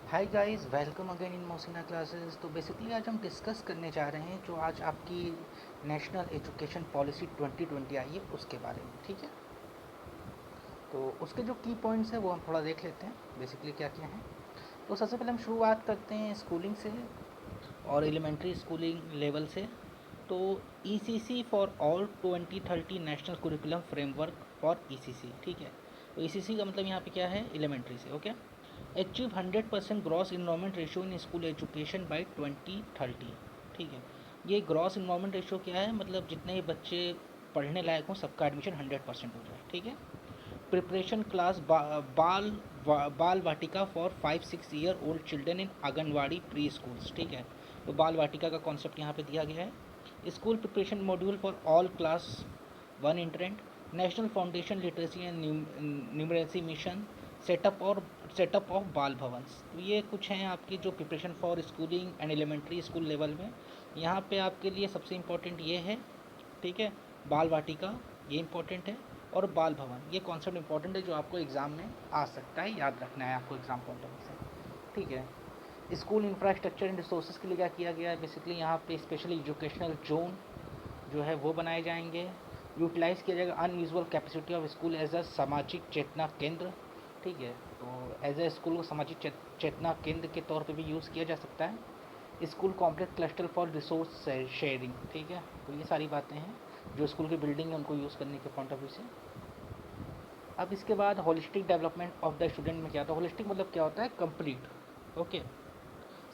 Hi guys, welcome again in Mosina classes. तो basically आज हम डिस्कस करने जा रहे हैं जो आज आपकी नेशनल एजुकेशन पॉलिसी 2020 आई है उसके बारे में। ठीक है, तो उसके जो की पॉइंट्स हैं वो हम थोड़ा देख लेते हैं बेसिकली क्या क्या हैं। तो सबसे पहले हम शुरुआत करते हैं स्कूलिंग से और एलिमेंट्री स्कूलिंग लेवल से। तो ECC for all 2030 national curriculum framework for ECC. ठीक है, तो ईसीसी का मतलब यहाँ पे क्या है, एलिमेंट्री से। Okay, achieve 100% gross environment ratio in school education by 2030। ठीक है, ये ग्रॉस इन्वायरमेंट रेशियो क्या है, मतलब जितने ही बच्चे पढ़ने लायक हों सबका एडमिशन 100% हो जाए। ठीक है, preparation class Bal Vatika for 5-6 year old children in anganwadi preschools. ठीक है, तो बाल वाटिका का कॉन्सेप्ट यहाँ पे दिया गया है। School preparation module for all class 1 entrant, national foundation literacy and numeracy mission, setup of Bal Bhavans. तो ये कुछ हैं आपकी जो preparation for schooling and elementary school level में। यहाँ पे आपके लिए सबसे इम्पोर्टेंट ये है। ठीक है, बाल वाटिका ये इम्पोर्टेंट है, और बाल भवन ये कॉन्सेप्ट इंपॉर्टेंट है जो आपको एग्ज़ाम में आ सकता है, याद रखना है आपको एग्ज़ाम पॉइंट ऑफ व्यू से। ठीक है, स्कूल इंफ्रास्ट्रक्चर एंड रिसोर्सेज के लिए क्या किया गया है, बेसिकली यहाँ पे स्पेशली एजुकेशनल जोन जो है वो बनाए जाएंगे। यूटिलाइज़ किया जाएगा unusual capacity of school as a सामाजिक चेतना केंद्र। ठीक है, तो एज ए स्कूल को सामाजिक चेतना केंद्र के तौर पे भी यूज़ किया जा सकता है। School complex cluster for resource sharing. ठीक है, तो ये सारी बातें हैं जो स्कूल की बिल्डिंग है उनको यूज़ करने के पॉइंट ऑफ व्यू से। अब इसके बाद holistic development of the student में क्या होता है, होलिस्टिक मतलब क्या होता है, कंप्लीट। ओके,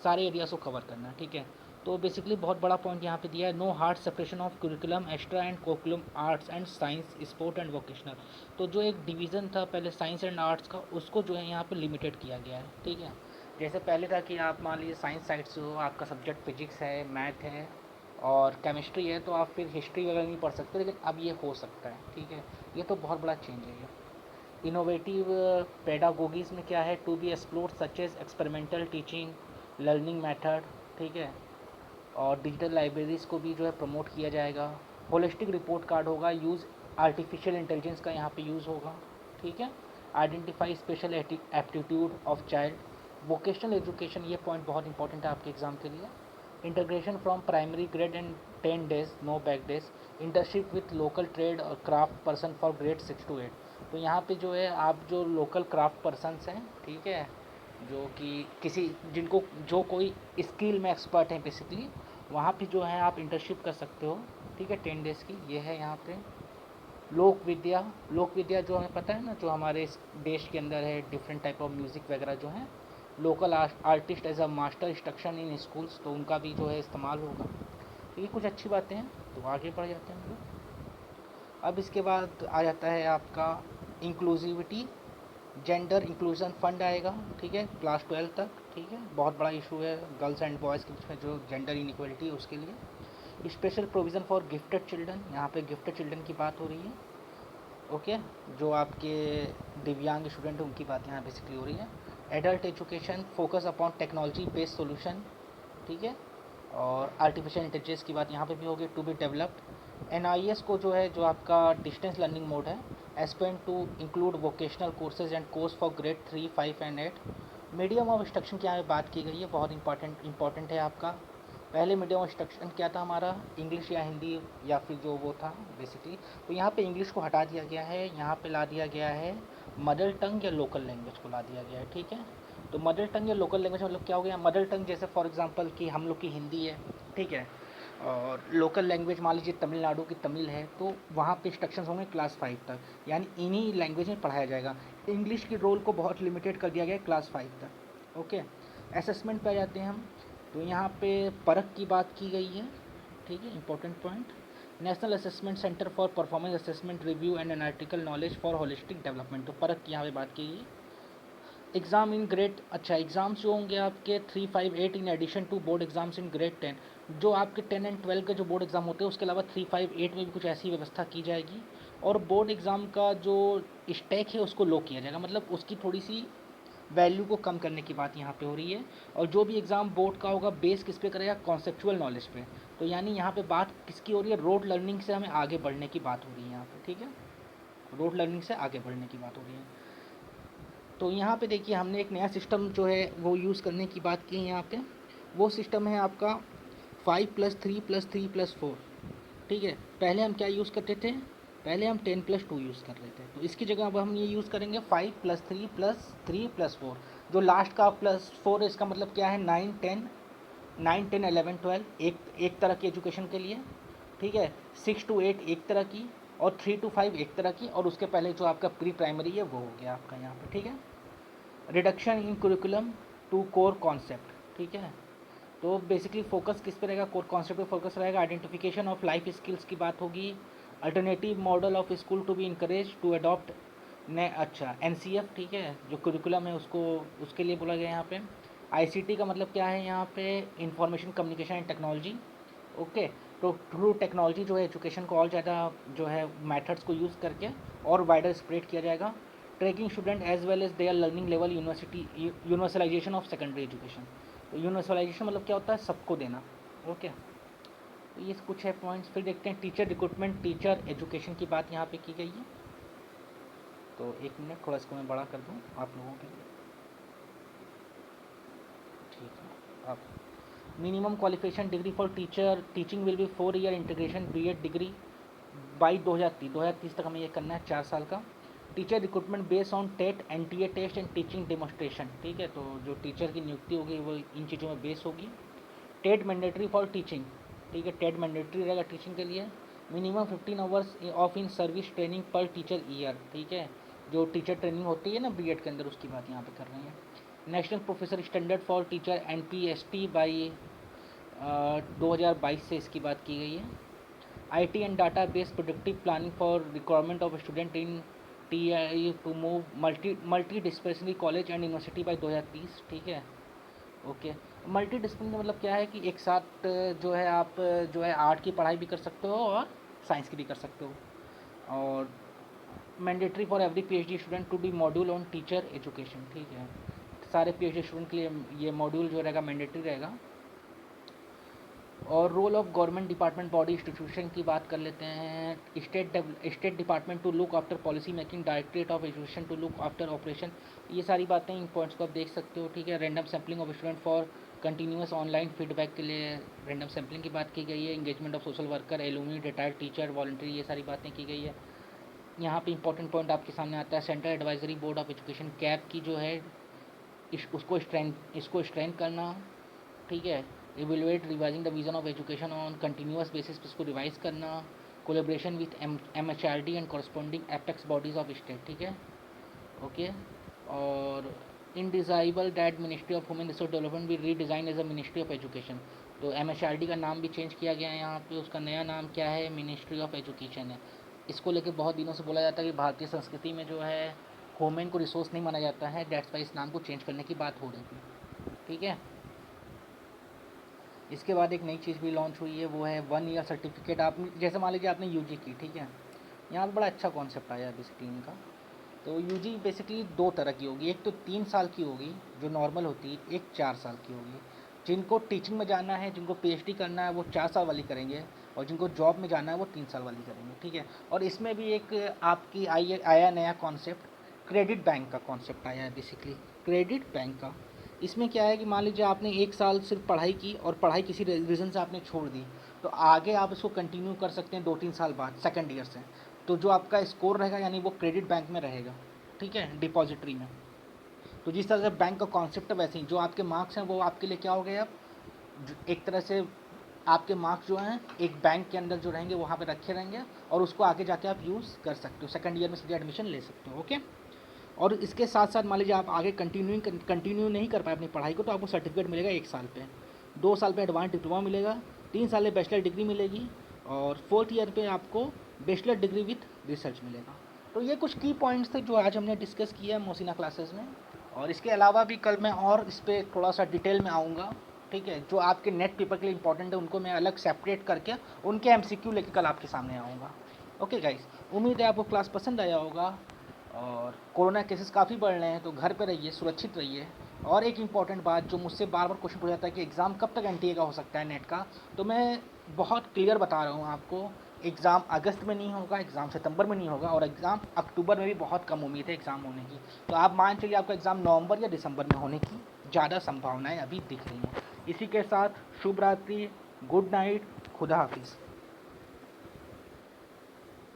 सारे एरियाज को कवर करना। ठीक है, तो बेसिकली बहुत बड़ा पॉइंट यहाँ पे दिया है, no hard separation of curriculum extra and cocurricular arts and science sport and vocational. तो जो एक डिवीज़न था पहले साइंस एंड आर्ट्स का, उसको जो है यहाँ पे लिमिटेड किया गया है। ठीक है, जैसे पहले था कि आप मान लीजिए साइंस साइड से हो, आपका सब्जेक्ट फिजिक्स है, मैथ है और केमिस्ट्री है, तो आप फिर हिस्ट्री वगैरह नहीं पढ़ सकते, लेकिन अब ये हो सकता है। ठीक है, ये तो बहुत बड़ा चेंज है ये। इनोवेटिव पेडागोगीज में क्या है, to be explore such as experimental teaching learning method. ठीक है, और डिजिटल लाइब्रेरीज़ को भी जो है प्रमोट किया जाएगा। होलिस्टिक रिपोर्ट कार्ड होगा, यूज़ आर्टिफिशियल इंटेलिजेंस का यहाँ पे यूज़ होगा। ठीक है, identify special aptitude of child. Vocational education, ये पॉइंट बहुत इंपॉर्टेंट है आपके एग्ज़ाम के लिए। Integration from primary grade and 10 days no bag days, internship with local trade और craft person for grade 6 to 8। तो यहाँ पे जो है आप जो लोकल क्राफ्ट पर्सनस हैं, ठीक है, जो कि किसी जिनको जो कोई स्किल में एक्सपर्ट हैं बेसिकली, वहाँ पे जो है आप इंटर्नशिप कर सकते हो। ठीक है, 10 डेज़ की ये है यहाँ पे। लोक विद्या जो हमें पता है ना, जो हमारे इस देश के अंदर है, डिफरेंट टाइप ऑफ म्यूज़िक वगैरह जो हैं, local artist as a master instruction in schools, तो उनका भी जो है इस्तेमाल होगा। तो ये कुछ अच्छी बातें हैं, तो आगे बढ़ जाते हैं हम लोग। अब इसके बाद आ जाता है आपका इंक्लूसिविटी, जेंडर इंक्लूजन फंड आएगा। ठीक है, क्लास 12 तक। ठीक है, बहुत बड़ा इशू है गर्ल्स एंड बॉयज़ के बीच में जो जेंडर इनइक्वलिटी है उसके लिए। Special provision for gifted children, यहाँ पे गिफ्टेड चिल्ड्रन की बात हो रही है। ओके, जो आपके दिव्यांग स्टूडेंट हैं उनकी बात यहाँ बेसिकली हो रही है। Adult education focus upon technology based solution. ठीक है, और आर्टिफिशियल इंटेलिजेंस की बात यहाँ पे भी होगी, टू बी डेवलप्ड। एनआईएस को जो है, जो आपका डिस्टेंस लर्निंग मोड है, expand to include vocational courses and course for grade 3, 5 and 8। Medium of instruction की यहाँ पे बात की गई है, बहुत इंपॉर्टेंट है आपका। पहले मीडियम ऑफ इंस्ट्रक्शन क्या था हमारा, इंग्लिश या हिंदी या फिर जो वो था बेसिकली, तो यहाँ पे इंग्लिश को हटा दिया गया है, यहाँ पे ला दिया गया है मदर टंग या लोकल लैंग्वेज को ला दिया गया है। ठीक है, तो मदर टंग या लोकल लैंग्वेज मतलब क्या हो गया, मदर टंग जैसे फॉर एग्जांपल कि हम लोग की हिंदी है। ठीक है, और लोकल लैंग्वेज मान लीजिए तमिलनाडु की तमिल है, तो वहाँ पे इंस्ट्रक्शंस होंगे क्लास 5 तक, यानी इन्हीं लैंग्वेज में पढ़ाया जाएगा। इंग्लिश की रोल को बहुत लिमिटेड कर दिया गया है क्लास 5 तक। ओके, असेसमेंट पे आ जाते हैं हम। तो यहाँ पे परख की बात की गई है। ठीक है, important point. National assessment centre for performance assessment review and analytical knowledge for holistic development, तो परख की यहाँ पे बात की गई। एग्ज़ाम इन ग्रेड, अच्छा एग्ज़ाम्स जो होंगे आपके 3, 5, 8 in addition to board exams in grade 10। जो आपके 10 एंड 12 के जो बोर्ड एग्ज़ाम होते हैं उसके अलावा 3, 5, 8 में भी कुछ ऐसी व्यवस्था की जाएगी। और बोर्ड एग्ज़ाम का जो स्टैक है उसको लो किया जाएगा, मतलब उसकी थोड़ी सी वैल्यू को कम करने की बात यहाँ पे हो रही है। और जो भी एग्ज़ाम बोर्ड का होगा बेस किस पे करेगा, कॉन्सेप्चुअल नॉलेज पे। तो यानी यहाँ पे बात किसकी हो रही है, रोड लर्निंग से हमें आगे बढ़ने की बात हो रही है यहाँ पे। ठीक है, रोड लर्निंग से आगे बढ़ने की बात हो रही है। तो यहाँ पे देखिए हमने एक नया सिस्टम जो है वो यूज़ करने की बात की है यहाँ पे। वो सिस्टम है आपका 5+3+3+4। ठीक है, पहले हम क्या यूज़ करते थे, पहले हम 10+2 यूज़ कर रहे थे। तो इसकी जगह अब हम ये यूज़ करेंगे 5+3+3+4। जो लास्ट का +4 है इसका मतलब क्या है, 9, 10, एक तरह की एजुकेशन के लिए। ठीक है, 6 to 8 एक तरह की, और 3 to 5 एक तरह की, और उसके पहले जो आपका प्री प्राइमरी है वो हो गया आपका यहाँ पे। ठीक है, reduction in curriculum to core concept. ठीक है, तो बेसिकली फोकस किस पे रहेगा, कोर कॉन्सेप्ट पे फोकस रहेगा। आइडेंटिफिकेशन ऑफ लाइफ स्किल्स की बात होगी। Alternative model of school to be encourage to adopt ने अच्छा NCF। ठीक है, जो कुरिकुलम है उसको उसके लिए बोला गया यहाँ पे। ICT का मतलब क्या है यहाँ पे, information communication and technology. Okay, तो थ्रू टेक्नोलॉजी जो है एजुकेशन को और ज़्यादा जो है मेथड्स को यूज़ करके और वाइडर स्प्रेड किया जाएगा। Tracking student as well as their learning level, universalisation of secondary education. तो यूनिवर्सलाइजेशन मतलब क्या होता है, सबको देना। ओके, तो ये कुछ है पॉइंट्स। फिर देखते हैं टीचर रिक्रूटमेंट, टीचर एजुकेशन की बात यहाँ पे की गई है। तो 1 मिनट, थोड़ा इसको मैं बड़ा कर दूँ आप लोगों के लिए। ठीक है, अब minimum qualification degree for teacher teaching will be 4 year integration B.Ed degree by 2030 तक हमें ये करना है, 4 साल का। Teacher recruitment based on TET NTA test and teaching demonstration. ठीक है, तो जो टीचर की नियुक्ति होगी वो इन चीज़ों में बेस होगी। TET mandatory for teaching. ठीक है, टेट मैंडेटरी रहेगा टीचिंग के लिए। Minimum 15 hours of in service training per teacher year. ठीक है, जो टीचर ट्रेनिंग होती है ना B.Ed के अंदर, उसकी बात यहाँ पे कर रहे हैं। National professor standard for teacher NPST by 2022 से इसकी बात की गई है। IT and data base productive planning for requirement of student in TI to move multi dispensary college and university by 2030। ठीक है, ओके। मल्टी डिसिप्लिन मतलब क्या है कि एक साथ जो है आप जो है आर्ट की पढ़ाई भी कर सकते हो और साइंस की भी कर सकते हो। और mandatory for every PhD student to be module on teacher education. ठीक है, सारे PhD स्टूडेंट के लिए ये मॉड्यूल जो रहेगा मैंडेटरी रहेगा। और role of government department body institution की बात कर लेते हैं। State department to look after policy making, directorate of education to look after operation. ये सारी बातें, इन पॉइंट्स को आप देख सकते हो। ठीक है, random sampling of student for continuous online feedback के लिए रैंडम सैम्पलिंग की बात की गई है। Engagement of social worker, alumni, retired teacher, voluntary, ये सारी बातें की गई है। यहाँ पे इंपॉर्टेंट पॉइंट आपके सामने आता है, central advisory board of education CABE की जो है इसको स्ट्रेंथ करना। ठीक है, evaluate revising the vision of education on continuous basis पे इसको रिवाइज करना। Collaboration with MHRD and corresponding apex bodies of state. ठीक है, ओके। और undesirable that ministry of human resource development भी redesign as a ministry of education. तो MHRD का नाम भी चेंज किया गया है यहाँ पे, उसका नया नाम क्या है, मिनिस्ट्री ऑफ एजुकेशन है। इसको लेकर बहुत दिनों से बोला जाता है कि भारतीय संस्कृति में जो है ह्यूमन को रिसोर्स नहीं माना जाता है, दैट्स वाई इस नाम को चेंज करने की बात हो रही थी। ठीक है, इसके बाद एक नई चीज़ भी लॉन्च हुई है, वो है 1 ईयर सर्टिफिकेट। आप जैसे मान लीजिए आपने UG की, ठीक है, यहाँ पर बड़ा अच्छा कॉन्सेप्ट आया है बेसिकली इनका। तो UG बेसिकली 2 तरह की होगी, एक तो 3 साल की होगी जो नॉर्मल होती है, एक 4 साल की होगी। जिनको टीचिंग में जाना है, जिनको PhD करना है वो 4 साल वाली करेंगे, और जिनको जॉब में जाना है वो 3 साल वाली करेंगे। ठीक है, और इसमें भी एक आपकी आया नया कॉन्सेप्ट, क्रेडिट बैंक का कॉन्सेप्ट आया है बेसिकली, क्रेडिट बैंक का। इसमें क्या है कि मान लीजिए आपने 1 साल सिर्फ पढ़ाई की और पढ़ाई किसी रीज़न से आपने छोड़ दी, तो आगे आप इसको कंटिन्यू कर सकते हैं 2-3 साल बाद सेकंड ईयर से। तो जो आपका स्कोर रहेगा यानी वो क्रेडिट बैंक में रहेगा। ठीक है, डिपॉजिटरी में। तो जिस तरह से बैंक का कॉन्सेप्ट है वैसे ही जो आपके मार्क्स हैं वो आपके लिए क्या हो गए, अब एक तरह से आपके मार्क्स जो हैं एक बैंक के अंदर जो रहेंगे वहाँ पे रखे रहेंगे, और उसको आगे जाके आप यूज़ कर सकते हो, सेकंड ईयर में सीधे एडमिशन ले सकते हो। ओके, और इसके साथ साथ मान लीजिए आप आगे कंटिन्यू नहीं कर पाए अपनी पढ़ाई को, तो आपको सर्टिफिकेट मिलेगा 1 साल पे, 2 साल पे एडवांस डिप्लोमा मिलेगा, 3 साल में बैचलर डिग्री मिलेगी, और 4th ईयर पे आपको बैचलर डिग्री विथ रिसर्च मिलेगा। तो ये कुछ की पॉइंट्स थे जो आज हमने डिस्कस किया है मोसिना क्लासेस में, और इसके अलावा भी कल मैं और इस पर थोड़ा सा डिटेल में आऊँगा। ठीक है, जो आपके नेट पेपर के लिए इंपॉर्टेंट है उनको मैं अलग सेपरेट करके उनके MCQ लेकर कल आपके सामने आऊँगा। ओके गाइस, उम्मीद है आपको क्लास पसंद आया होगा। और कोरोना केसेस काफ़ी बढ़ रहे हैं तो घर पे रहिए, सुरक्षित रहिए। और एक इम्पॉर्टेंट बात जो मुझसे बार बार क्वेश्चन पूछा जाता है कि एग्ज़ाम कब तक NTA का हो सकता है नेट का, तो मैं बहुत क्लियर बता रहा हूँ आपको, एग्ज़ाम अगस्त में नहीं होगा, एग्ज़ाम सितंबर में नहीं होगा, और एग्ज़ाम अक्टूबर में भी बहुत कम उम्मीद है एग्ज़ाम होने की। तो आप मान चलिए आपका एग्ज़ाम नवंबर या दिसंबर में होने की ज़्यादा संभावनाएं अभी दिख रही हैं। इसी के साथ शुभ रात्रि, गुड नाइट, खुदा हाफिज़।